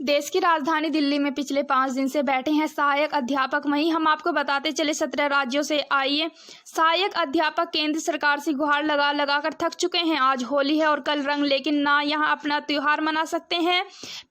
देश की राजधानी दिल्ली में पिछले 5 दिन से बैठे हैं सहायक अध्यापक। वहीं हम आपको बताते चले 17 राज्यों से आए सहायक अध्यापक केंद्र सरकार से गुहार लगा लगा कर थक चुके हैं। आज होली है और कल रंग, लेकिन ना यहां अपना त्योहार मना सकते हैं।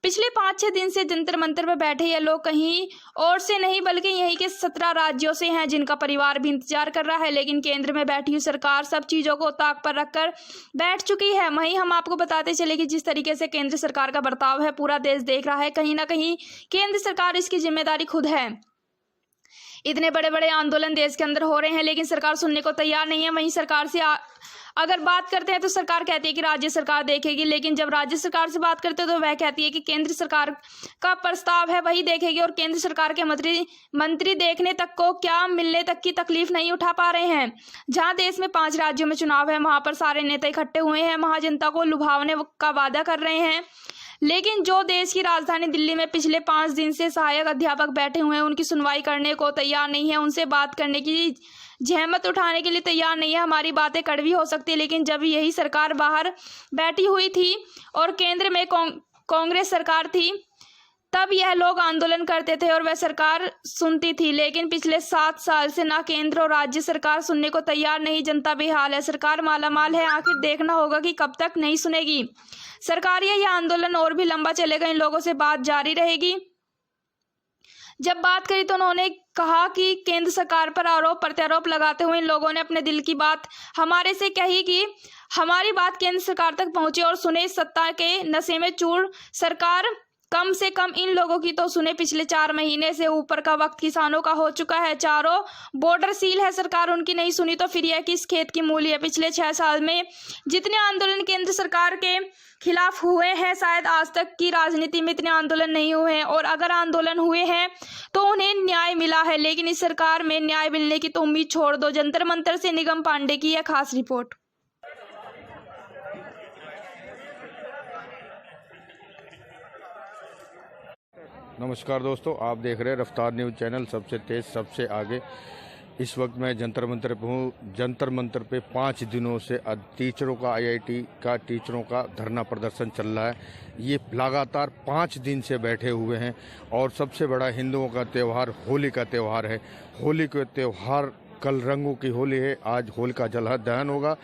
पिछले 5-6 दिन से जंतर मंतर पर बैठे ये लोग कहीं और से नहीं बल्कि यहीं के 17 राज्यों से हैं, जिनका परिवार भी इंतजार कर रहा है। लेकिन केंद्र में बैठी हुई सरकार सब चीजों को ताक पर रखकर बैठ चुकी है। वहीं हम आपको बताते चले कि जिस तरीके से केंद्र सरकार का बर्ताव है पूरा देश देख रहा है। कहीं ना कहीं केंद्र सरकार इसकी जिम्मेदारी खुद है। इतने बड़े बड़े आंदोलन देश के अंदर हो रहे हैं लेकिन सरकार सुनने को तैयार नहीं है। वहीं सरकार से अगर बात करते हैं तो सरकार कहती है कि राज्य सरकार देखेगी, लेकिन जब राज्य सरकार से बात करते हैं तो वह कहती है कि केंद्र सरकार का प्रस्ताव है वही देखेगी, और केंद्र सरकार के मंत्री देखने तक को क्या मिलने तक की तकलीफ नहीं उठा पा रहे हैं। जहां देश में 5 राज्यों में चुनाव है वहां पर सारे नेता इकट्ठे हुए हैं, वहां जनता को लुभावने का वादा कर रहे हैं। लेकिन जो देश की राजधानी दिल्ली में पिछले 5 दिन से सहायक अध्यापक बैठे हुए हैं उनकी सुनवाई करने को तैयार नहीं है, उनसे बात करने की जहमत उठाने के लिए तैयार नहीं है। हमारी बातें कड़वी हो सकती है, लेकिन जब यही सरकार बाहर बैठी हुई थी और केंद्र में कांग्रेस सरकार थी तब यह लोग आंदोलन करते थे और वह सरकार सुनती थी। लेकिन पिछले 7 साल से ना केंद्र और राज्य सरकार सुनने को तैयार नहीं। जनता बेहाल है, सरकार मालामाल है। आखिर देखना होगा कि कब तक नहीं सुनेगी सरकार। यह आंदोलन और भी लंबा चलेगा, इन लोगों से बात जारी रहेगी। जब बात करी तो उन्होंने कहा कि केंद्र सरकार पर आरोप प्रत्यारोप लगाते हुए इन लोगों ने अपने दिल की बात हमारे से कही कि हमारी बात केंद्र सरकार तक पहुंचे और सुने। सत्ता के नशे में चूर सरकार कम से कम इन लोगों की तो सुने। पिछले 4 महीने से ऊपर का वक्त किसानों का हो चुका है, चारों बॉर्डर सील है, सरकार उनकी नहीं सुनी तो फिर यह किस खेत की मूली है। पिछले 6 साल में जितने आंदोलन केंद्र सरकार के खिलाफ हुए हैं शायद आज तक की राजनीति में इतने आंदोलन नहीं हुए हैं, और अगर आंदोलन हुए हैं तो उन्हें न्याय मिला है। लेकिन इस सरकार में न्याय मिलने की तो उम्मीद छोड़ दो। जंतर मंतर से निगम पांडे की यह खास रिपोर्ट। नमस्कार दोस्तों, आप देख रहे हैं रफ्तार न्यूज़ चैनल, सबसे तेज सबसे आगे। इस वक्त मैं जंतर मंतर पे हूँ। जंतर मंतर पे 5 दिनों से टीचरों का IIT का टीचरों का धरना प्रदर्शन चल रहा है। ये लगातार 5 दिन से बैठे हुए हैं और सबसे बड़ा हिंदुओं का त्यौहार होली का त्यौहार है। होली का त्यौहार कल रंगों की होली है, आज होलिका जल दहन होगा।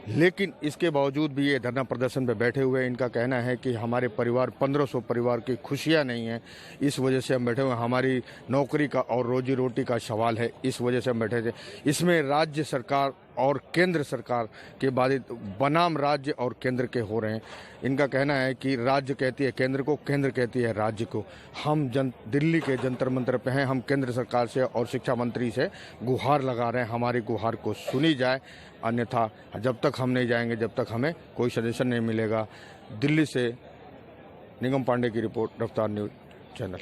लेकिन इसके बावजूद भी ये धरना प्रदर्शन पे बैठे हुए हैं। इनका कहना है कि हमारे परिवार 1500 परिवार की खुशियां नहीं हैं, इस वजह से हम बैठे हुए हैं। हमारी नौकरी का और रोजी रोटी का सवाल है, इस वजह से हम बैठे थे। इसमें राज्य सरकार और केंद्र सरकार के बाधित बनाम राज्य और केंद्र के हो रहे हैं। इनका कहना है कि राज्य कहती है केंद्र को, केंद्र कहती है राज्य को। हम दिल्ली के जंतर मंतर पे हैं। हम केंद्र सरकार से और शिक्षा मंत्री से गुहार लगा रहे हैं, हमारी गुहार को सुनी जाए, अन्यथा जब तक हम नहीं जाएंगे जब तक हमें कोई सजेशन नहीं मिलेगा। दिल्ली से निगम पांडे की रिपोर्ट, रफ्तार न्यूज़ चैनल।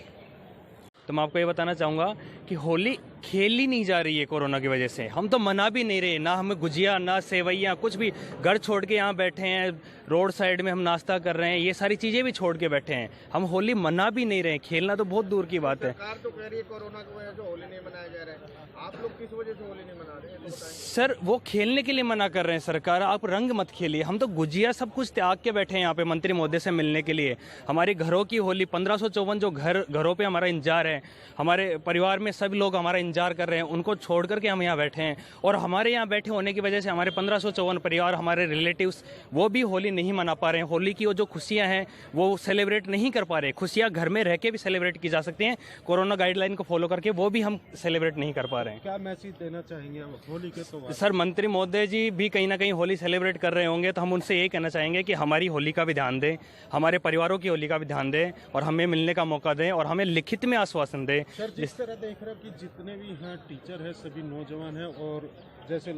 तो मैं आपको ये बताना चाहूँगा कि होली खेली नहीं जा रही है कोरोना की वजह से। हम तो मना भी नहीं रहे, ना हमें गुजिया ना सेवैयाँ कुछ भी। घर छोड़ के यहाँ बैठे हैं, रोड साइड में हम नाश्ता कर रहे हैं, ये सारी चीज़ें भी छोड़ के बैठे हैं। हम होली मना भी नहीं रहे, खेलना तो बहुत दूर की बात है। सरकार तो कह रही है कोरोना की वजह से होली नहीं मनाया जा रहा है, आप लोग किस वजह से होली नहीं मना रहे हैं? सर वो खेलने के लिए मना कर रहे हैं सरकार, आप रंग मत खेलिए। हम तो गुजिया सब कुछ त्याग के बैठे हैं यहाँ पे मंत्री महोदय से मिलने के लिए। हमारे घरों की होली 1554 जो घरों पे हमारा इंतजार है, हमारे परिवार में सब लोग हमारा इंतजार कर रहे हैं, उनको छोड़ करके हम यहाँ बैठे हैं। और हमारे यहाँ बैठे होने की वजह से हमारे 1554 परिवार, हमारे रिलेटिव्स, वो भी होली नहीं मना पा रहे हैं। होली की वो जो खुशियाँ हैं वो सेलिब्रेट नहीं कर पा रहे। खुशियाँ घर में रह के भी सेलिब्रेट की जा सकती हैं, कोरोना गाइडलाइन को फॉलो करके वो भी हम सेलिब्रेट नहीं कर पा रहे हैं। क्या मैसेज देना चाहेंगे होली के तो? सर मंत्री महोदय जी भी कहीं ना कहीं होली सेलिब्रेट कर रहे होंगे, तो हम उनसे यही कहना चाहेंगे कि हमारी होली का भी ध्यान दें, हमारे परिवारों की होली का भी ध्यान दें और हमें मिलने का मौका दें और हमें लिखित में आश्वासन दें। सर जिस तरह देख रहे हो कि जितने भी यहाँ टीचर हैं सभी नौजवान हैं और जैसे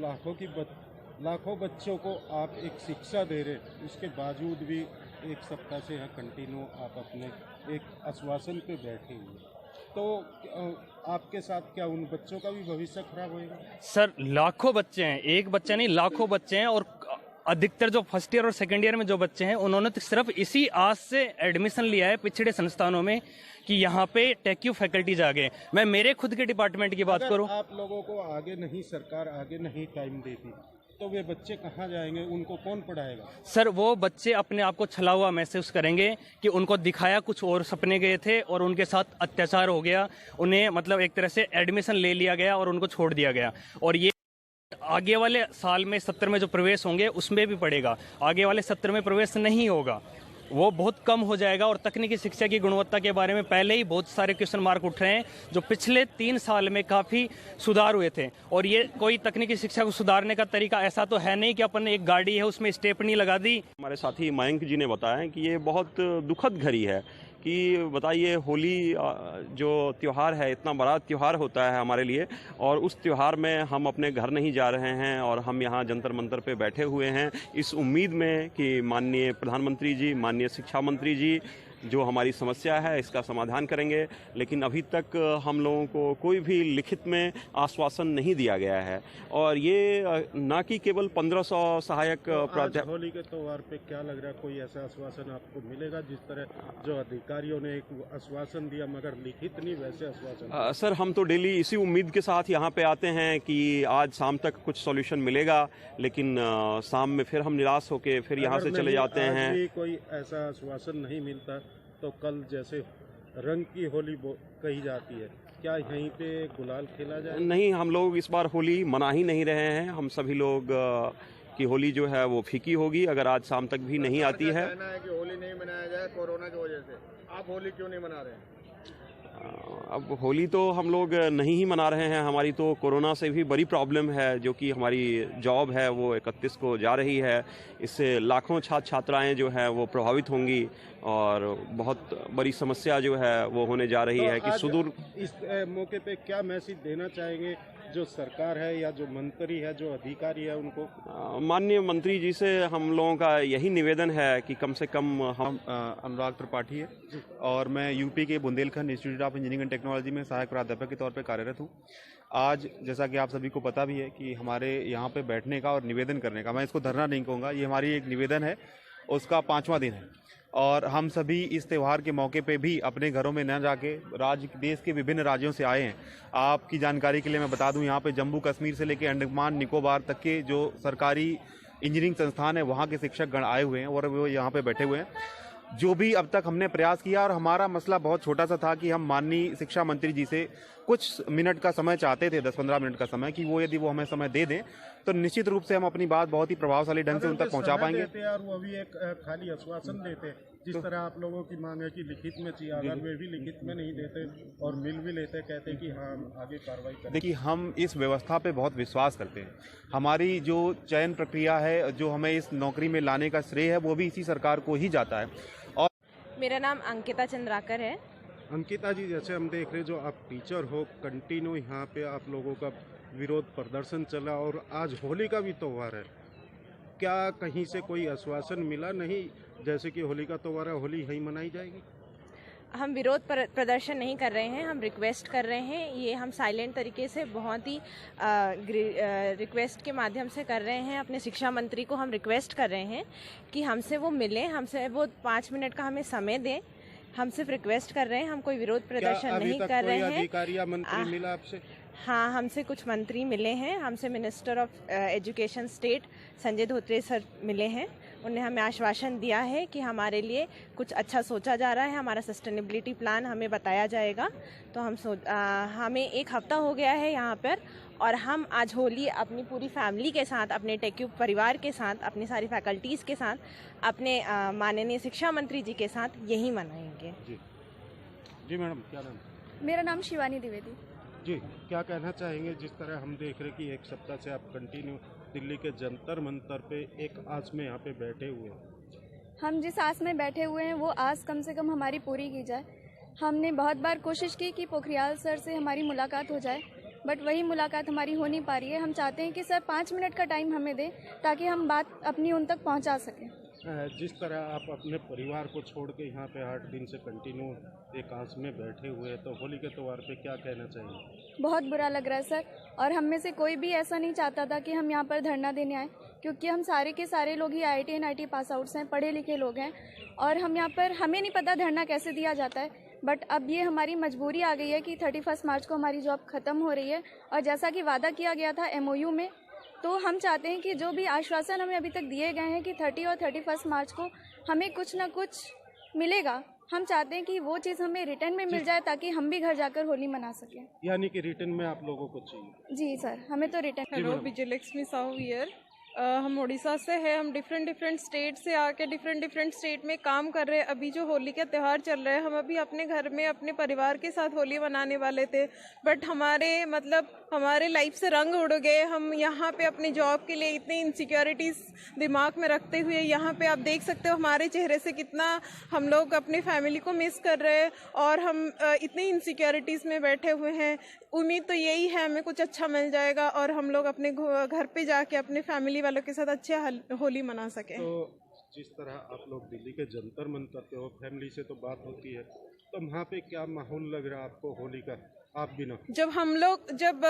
लाखों बच्चों को आप एक शिक्षा दे रहे, उसके बावजूद भी 1 सप्ताह से यहाँ कंटिन्यू आप अपने एक आश्वासन पे बैठे हुए, तो आपके साथ क्या उन बच्चों का भी भविष्य खराब होएगा? सर लाखों बच्चे हैं, एक बच्चा नहीं लाखों बच्चे हैं, और अधिकतर जो फर्स्ट ईयर और सेकेंड ईयर में जो बच्चे हैं उन्होंने तो सिर्फ इसी आस से एडमिशन लिया है पिछड़े संस्थानों में कि यहाँ पे टेक्यू फैकल्टीज आ गए। मैं मेरे खुद के डिपार्टमेंट की बात करूँ, आप लोगों को आगे नहीं, सरकार आगे नहीं टाइम देती तो वे बच्चे कहाँ जाएंगे, उनको कौन पढ़ाएगा? सर वो बच्चे अपने आप को छला हुआ महसूस करेंगे कि उनको दिखाया कुछ और सपने गए थे और उनके साथ अत्याचार हो गया, उन्हें मतलब एक तरह से एडमिशन ले लिया गया और उनको छोड़ दिया गया। और ये आगे वाले साल में सत्र में जो प्रवेश होंगे उसमें भी पड़ेगा, आगे वाले सत्र में प्रवेश नहीं होगा, वो बहुत कम हो जाएगा। और तकनीकी शिक्षा की गुणवत्ता के बारे में पहले ही बहुत सारे क्वेश्चन मार्क उठ रहे हैं, जो पिछले 3 साल में काफ़ी सुधार हुए थे। और ये कोई तकनीकी शिक्षा को सुधारने का तरीका ऐसा तो है नहीं कि अपन एक गाड़ी है उसमें स्टेपनी लगा दी। हमारे साथी मयंक जी ने बताया है कि ये बहुत दुखद घड़ी है कि बताइए होली जो त्यौहार है, इतना बड़ा त्यौहार होता है हमारे लिए, और उस त्यौहार में हम अपने घर नहीं जा रहे हैं और हम यहाँ जंतर मंतर पे बैठे हुए हैं इस उम्मीद में कि माननीय प्रधानमंत्री जी, माननीय शिक्षा मंत्री जी जो हमारी समस्या है इसका समाधान करेंगे। लेकिन अभी तक हम लोगों को कोई भी लिखित में आश्वासन नहीं दिया गया है। और ये न कि केवल 1500 सहायक आज होली के त्योहार पे क्या लग रहा है, कोई ऐसा आश्वासन आपको मिलेगा जिस तरह जो अधिकारियों ने एक आश्वासन दिया मगर लिखित नहीं, वैसे आश्वासन? सर हम तो डेली इसी उम्मीद के साथ यहाँ पे आते हैं कि आज शाम तक कुछ सॉल्यूशन मिलेगा, लेकिन शाम में फिर हम निराश होकर फिर यहाँ से चले जाते हैं। भी कोई ऐसा आश्वासन नहीं मिलता तो कल जैसे रंग की होली कही जाती है, क्या यहीं पे गुलाल खेला जाए? नहीं, हम लोग इस बार होली मना ही नहीं रहे हैं। हम सभी लोग की होली जो है वो फीकी होगी अगर आज शाम तक भी नहीं आती है। कहना है कि होली नहीं मनाया जाए कोरोना की वजह से, आप होली क्यों नहीं मना रहे हैं? अब होली तो हम लोग नहीं ही मना रहे हैं, हमारी तो कोरोना से भी बड़ी प्रॉब्लम है, जो कि हमारी जॉब है वो 31 को जा रही है। इससे लाखों छात्र छात्राएं जो है वो प्रभावित होंगी और बहुत बड़ी समस्या जो है वो होने जा रही है कि सुदूर। इस मौके पे क्या मैसेज देना चाहेंगे जो सरकार है या जो मंत्री है, जो अधिकारी है उनको? माननीय मंत्री जी से हम लोगों का यही निवेदन है कि कम से कम हम अनुराग त्रिपाठी है और मैं यूपी के Bundelkhand institute of engineering and technology में सहायक प्राध्यापक के तौर पर कार्यरत हूँ। आज जैसा कि आप सभी को पता भी है कि हमारे यहाँ पे बैठने का और निवेदन करने का, मैं इसको धरना नहीं कहूँगा, ये हमारी एक निवेदन है, उसका 5वां दिन है। और हम सभी इस त्यौहार के मौके पे भी अपने घरों में न जाके देश के विभिन्न राज्यों से आए हैं। आपकी जानकारी के लिए मैं बता दूं, यहाँ पे जम्मू कश्मीर से लेकर अंडमान निकोबार तक के जो सरकारी इंजीनियरिंग संस्थान है वहाँ के शिक्षक गण आए हुए हैं और वो यहाँ पे बैठे हुए हैं। जो भी अब तक हमने प्रयास किया, और हमारा मसला बहुत छोटा सा था कि हम माननीय शिक्षा मंत्री जी से कुछ मिनट का समय चाहते थे, 10-15 मिनट का समय, कि वो यदि वो हमें समय दे दें तो निश्चित रूप से हम अपनी बात बहुत ही प्रभावशाली ढंग से उन तक पहुंचा पाएंगे। और वो भी एक खाली आश्वासन देते, जिस तरह आप लोगों की मांग है कि लिखित में चाहिए, अगर वे भी लिखित में नहीं देते और मिल भी लेते, कहते कि हाँ हम आगे कार्रवाई करें। देखिए, हम इस व्यवस्था पे बहुत विश्वास करते हैं। हमारी जो चयन प्रक्रिया है, जो हमें इस नौकरी में लाने का श्रेय है, वो भी इसी सरकार को ही जाता है। और मेरा नाम अंकिता चंद्राकर है। अंकिता जी, जैसे हम देख रहे जो आप टीचर हो, कंटिन्यू यहाँ पे आप लोगों का विरोध प्रदर्शन चला और आज होली का भी त्यौहार है, क्या कहीं से कोई आश्वासन मिला नहीं? जैसे कि होली का त्यौहार है, होली यहीं मनाई जाएगी? हम विरोध प्रदर्शन नहीं कर रहे हैं, हम रिक्वेस्ट कर रहे हैं। ये हम साइलेंट तरीके से बहुत ही रिक्वेस्ट के माध्यम से कर रहे हैं। अपने शिक्षा मंत्री को हम रिक्वेस्ट कर रहे हैं कि हमसे वो मिलें, हमसे वो 5 मिनट का हमें समय दें। हम सिर्फ रिक्वेस्ट कर रहे हैं, हम कोई विरोध प्रदर्शन नहीं कर रहे हैं। अधिकारी या मंत्री मिला आपसे? हाँ, हमसे कुछ मंत्री मिले हैं। हमसे minister of education state Sanjay Dhotre sir मिले हैं। उन्होंने हमें आश्वासन दिया है कि हमारे लिए कुछ अच्छा सोचा जा रहा है, हमारा सस्टेनेबिलिटी प्लान हमें बताया जाएगा। तो हमें 1 हफ्ता हो गया है यहाँ पर, और हम आज होली अपनी पूरी फैमिली के साथ, अपने टेक्यू परिवार के साथ, अपनी सारी फैकल्टीज़ के साथ, अपने माननीय शिक्षा मंत्री जी के साथ यही मनाएंगे। जी मैडम, क्या नाम? मेरा नाम शिवानी द्विवेदी। जी, क्या कहना चाहेंगे? जिस तरह हम देख रहे कि 1 सप्ताह से आप कंटिन्यू दिल्ली के जंतर मंतर पे एक आस में यहाँ पे बैठे हुए हैं। हम जिस आस में बैठे हुए हैं वो आस कम से कम हमारी पूरी की जाए। हमने बहुत बार कोशिश की कि पोखरियाल सर से हमारी मुलाकात हो जाए, बट वही मुलाकात हमारी हो नहीं पा रही है। हम चाहते हैं कि सर 5 मिनट का टाइम हमें दें ताकि हम बात अपनी उन तक पहुंचा सकें। जिस तरह आप अपने परिवार को छोड़ के यहाँ पे 8 दिन से कंटिन्यू एक आस में बैठे हुए हैं, तो होली के त्यौहार पे क्या कहना चाहिए? बहुत बुरा लग रहा है सर, और हम में से कोई भी ऐसा नहीं चाहता था कि हम यहाँ पर धरना देने आए, क्योंकि हम सारे के सारे लोग ही IIT NIT पास आउट्स हैं, पढ़े लिखे लोग हैं, और हम यहाँ पर हमें नहीं पता धरना कैसे दिया जाता है। बट अब ये हमारी मजबूरी आ गई है कि 31 मार्च को हमारी जॉब ख़त्म हो रही है, और जैसा कि वादा किया गया था MOU में तो हम चाहते हैं कि जो भी आश्वासन हमें अभी तक दिए गए हैं कि 30 और 31 मार्च को हमें कुछ ना कुछ मिलेगा, हम चाहते हैं कि वो चीज़ हमें रिटर्न में मिल जाए ताकि हम भी घर जाकर होली मना सकें। यानी कि रिटर्न में आप लोगों को चाहिए? जी सर, हमें तो return. Hello, Vijayalakshmi Sahu here. हम उड़ीसा से हैं। हम डिफरेंट स्टेट से आके डिफरेंट स्टेट में काम कर रहे हैं। अभी जो होली का त्यौहार चल रहा है, हम अभी अपने घर में अपने परिवार के साथ होली मनाने वाले थे, बट हमारे लाइफ से रंग उड़ गए। हम यहाँ पे अपने जॉब के लिए इतनी इनसिक्योरिटीज़ दिमाग में रखते हुए यहाँ पे आप देख सकते हो हमारे चेहरे से कितना हम लोग अपने फैमिली को मिस कर रहे हैं, और हम इतनी इनसिक्योरिटीज़ में बैठे हुए हैं। उम्मीद तो यही है हमें कुछ अच्छा मिल जाएगा और हम लोग अपने घर पे जाके अपने फैमिली वालों के साथ अच्छे होली मना सकें। तो जिस तरह आप लोग दिल्ली के जंतर मंतर पे हो, फैमिली से तो बात होती है, तो वहाँ पे क्या माहौल लग रहा है आपको होली का? आप भी ना, जब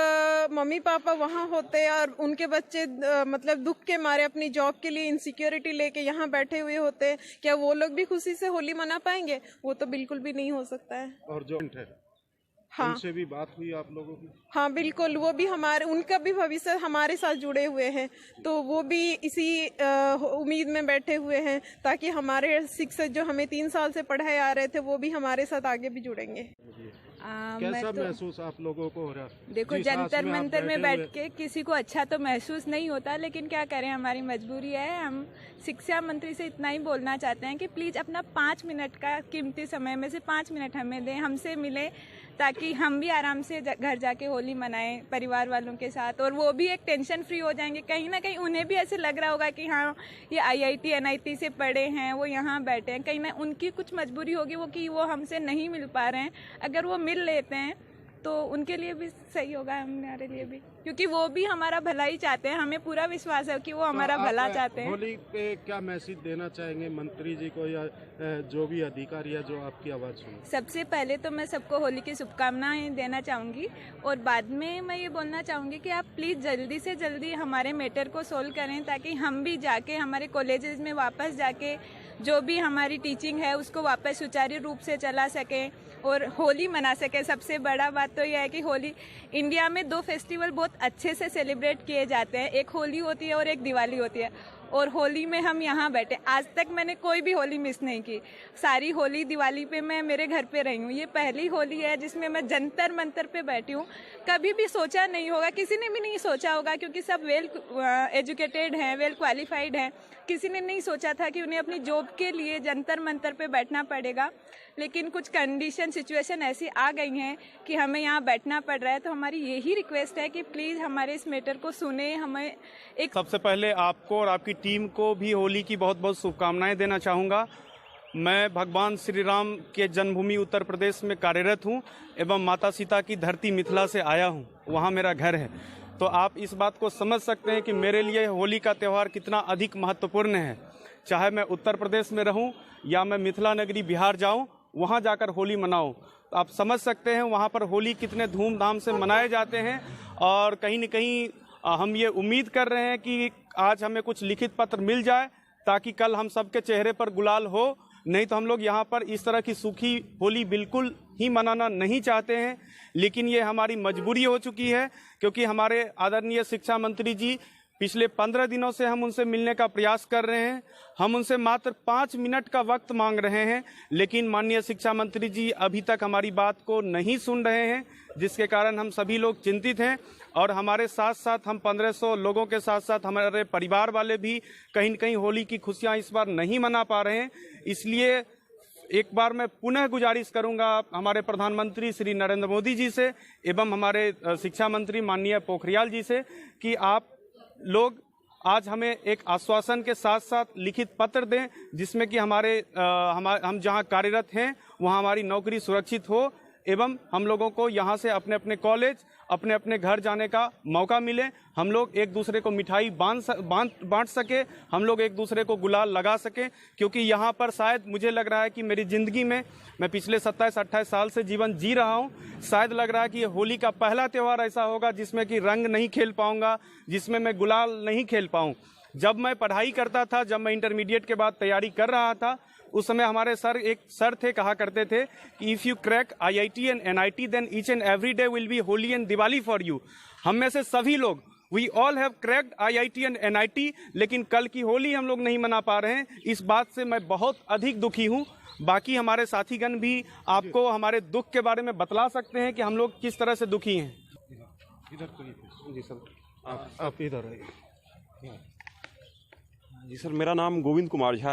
मम्मी पापा वहाँ होते हैं और उनके बच्चे मतलब दुख के मारे अपनी जॉब के लिए इनसिक्योरिटी लेके यहाँ बैठे हुए होते हैं, क्या वो लोग भी खुशी से होली मना पाएंगे? वो तो बिल्कुल भी नहीं हो सकता है। और जो है, हाँ, उनसे भी बात हुई आप लोगों की? हाँ बिल्कुल, वो भी उनका भी भविष्य हमारे साथ जुड़े हुए हैं, तो वो भी इसी उम्मीद में बैठे हुए हैं ताकि हमारे शिक्षक जो हमें 3 साल से पढ़ाए आ रहे थे वो भी हमारे साथ आगे भी जुड़ेंगे। कैसा महसूस आप लोगों को हो रहा है? देखो, जंतर मंतर में बैठ के किसी को अच्छा तो महसूस नहीं होता, लेकिन क्या करें, हमारी मजबूरी है। हम शिक्षा मंत्री से इतना ही बोलना चाहते हैं कि प्लीज़ अपना 5 मिनट का कीमती समय में से 5 मिनट हमें दें, हमसे मिले, ताकि हम भी आराम से घर जाके होली मनाएं परिवार वालों के साथ, और वो भी एक टेंशन फ्री हो जाएंगे। कहीं ना कहीं उन्हें भी ऐसे लग रहा होगा कि हाँ, ये IIT NIT से पढ़े हैं, वो यहाँ बैठे हैं, कहीं ना उनकी कुछ मजबूरी होगी वो कि वो हमसे नहीं मिल पा रहे हैं। अगर वो मिल लेते हैं तो उनके लिए भी सही होगा, हमारे लिए भी, क्योंकि वो भी हमारा भला ही चाहते हैं। हमें पूरा विश्वास है कि वो हमारा भला चाहते हैं। होली पे क्या मैसेज देना चाहेंगे मंत्री जी को या जो भी अधिकारी है जो आपकी आवाज़ सुने? सबसे पहले तो मैं सबको होली की शुभकामनाएं देना चाहूँगी, और बाद में मैं ये बोलना चाहूँगी कि आप प्लीज़ जल्दी से जल्दी हमारे मैटर को सोल्व करें, ताकि हम भी जाके हमारे कॉलेजेस में वापस जाके जो भी हमारी टीचिंग है उसको वापस सुचारू रूप से चला सकें और होली मना सकें। सबसे बड़ा बात तो यह है कि होली, इंडिया में 2 फेस्टिवल बहुत अच्छे से सेलिब्रेट किए जाते हैं, एक होली होती है और एक दिवाली होती है, और होली में हम यहाँ बैठे। आज तक मैंने कोई भी होली मिस नहीं की, सारी होली दिवाली पे मैं मेरे घर पे रही हूँ। ये पहली होली है जिसमें मैं जंतर मंतर पे बैठी हूँ। कभी भी सोचा नहीं होगा, किसी ने भी नहीं सोचा होगा, क्योंकि सब वेल एजुकेटेड हैं, वेल क्वालिफाइड हैं। किसी ने नहीं सोचा था कि उन्हें अपनी जॉब के लिए जंतर मंतर पे बैठना पड़ेगा, लेकिन कुछ कंडीशन सिचुएशन ऐसी आ गई हैं कि हमें यहाँ बैठना पड़ रहा है। तो हमारी यही रिक्वेस्ट है कि प्लीज़ हमारे इस मैटर को सुने। हमें एक सबसे पहले आपको और आपकी टीम को भी होली की बहुत बहुत शुभकामनाएं देना चाहूँगा। मैं भगवान श्री राम के जन्मभूमि उत्तर प्रदेश में कार्यरत हूँ एवं माता सीता की धरती मिथिला से आया हूँ, वहाँ मेरा घर है। तो आप इस बात को समझ सकते हैं कि मेरे लिए होली का त्यौहार कितना अधिक महत्वपूर्ण है। चाहे मैं उत्तर प्रदेश में रहूं या मैं मिथिला नगरी बिहार जाऊं, वहां जाकर होली मनाऊं, तो आप समझ सकते हैं वहां पर होली कितने धूमधाम से मनाए जाते हैं। और कहीं न कहीं हम ये उम्मीद कर रहे हैं कि आज हमें कुछ लिखित पत्र मिल जाए ताकि कल हम सबके चेहरे पर गुलाल हो। नहीं तो हम लोग यहाँ पर इस तरह की सूखी होली बिल्कुल ही मनाना नहीं चाहते हैं, लेकिन ये हमारी मजबूरी हो चुकी है, क्योंकि हमारे आदरणीय शिक्षा मंत्री जी पिछले 15 दिनों से हम उनसे मिलने का प्रयास कर रहे हैं। हम उनसे मात्र 5 मिनट का वक्त मांग रहे हैं, लेकिन माननीय शिक्षा मंत्री जी अभी तक हमारी बात को नहीं सुन रहे हैं, जिसके कारण हम सभी लोग चिंतित हैं। और हमारे साथ साथ हम 1500 लोगों के साथ साथ हमारे परिवार वाले भी कहीं न कहीं होली की खुशियां इस बार नहीं मना पा रहे हैं। इसलिए एक बार मैं पुनः गुजारिश करूंगा हमारे प्रधानमंत्री श्री नरेंद्र मोदी जी से एवं हमारे शिक्षा मंत्री माननीय पोखरियाल जी से कि आप लोग आज हमें एक आश्वासन के साथ साथ लिखित पत्र दें, जिसमें कि हम जहां कार्यरत हैं वहां हमारी नौकरी सुरक्षित हो एवं हम लोगों को यहां से अपने अपने कॉलेज, अपने अपने घर जाने का मौका मिले। हम लोग एक दूसरे को मिठाई बांट सके, हम लोग एक दूसरे को गुलाल लगा सकें, क्योंकि यहाँ पर शायद मुझे लग रहा है कि मेरी ज़िंदगी में मैं पिछले 27-28 साल से जीवन जी रहा हूँ, शायद लग रहा है कि ये होली का पहला त्यौहार ऐसा होगा जिसमें कि रंग नहीं खेल पाऊँगा, जिसमें मैं गुलाल नहीं खेल पाऊँ। जब मैं पढ़ाई करता था, जब मैं इंटरमीडिएट के बाद तैयारी कर रहा था, उस समय हमारे एक सर थे, कहा करते थे कि if you crack IIT and NIT then each and every day will be Holi and Diwali for you. हम में से सभी लोग we all have cracked IIT and NIT, लेकिन कल की होली हम लोग नहीं मना पा रहे हैं। इस बात से मैं बहुत अधिक दुखी हूँ। बाकी हमारे साथीगण भी आपको हमारे दुख के बारे में बतला सकते हैं कि हम लोग किस तरह से दुखी हैं। जी सर, आप इधर आइए। जी सर, मेरा नाम गोविंद कुमार झा